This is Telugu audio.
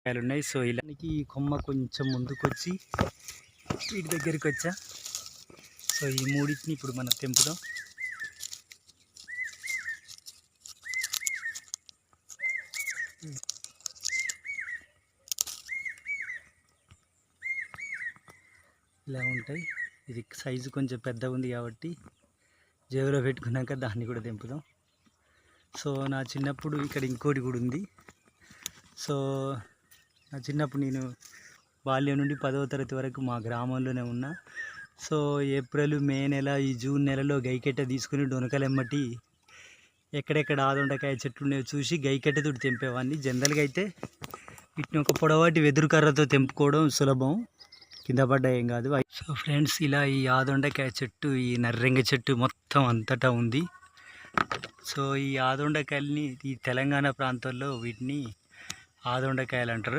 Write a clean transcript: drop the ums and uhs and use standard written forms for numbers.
కాయలు ఉన్నాయి. సో ఇలానికి ఈ కొమ్మ కొంచెం ముందుకొచ్చి వీటి దగ్గరికి వచ్చా. సో ఈ మూడింటిని ఇప్పుడు మనం తెంపుదాం. ఇలా ఉంటాయి. ఇది సైజు కొంచెం పెద్దగా ఉంది కాబట్టి జేబులో పెట్టుకున్నాక దాన్ని కూడా తెంపుదాం. సో నా చిన్నప్పుడు ఇక్కడ ఇంకోటి కూడా ఉంది. సో నా చిన్నప్పుడు నేను బాల్యం నుండి 10వ తరగతి వరకు మా గ్రామంలోనే ఉన్నా. సో ఏప్రిల్, మే నెల, ఈ జూన్ నెలలో గైకెట్ట తీసుకుని డొనకలెమ్మటి ఎక్కడెక్కడ ఆదొండకాయ చెట్లు ఉన్నాయో చూసి గైకెట్టతో తెంపేవాడిని. జనరల్గా అయితే వీటిని ఒక పొడవాటి వెదురు కర్రతో తెంపుకోవడం సులభం, కింద పడ్డా ఏం కాదు. సో ఫ్రెండ్స్, ఇలా ఈ ఆదొండకాయ చెట్టు, ఈ నర్రెంగ చెట్టు మొత్తం అంతటా ఉంది. సో ఈ ఆదొండకాయలని ఈ తెలంగాణ ప్రాంతాల్లో వీటిని ఆదొండకాయలు అంటారు.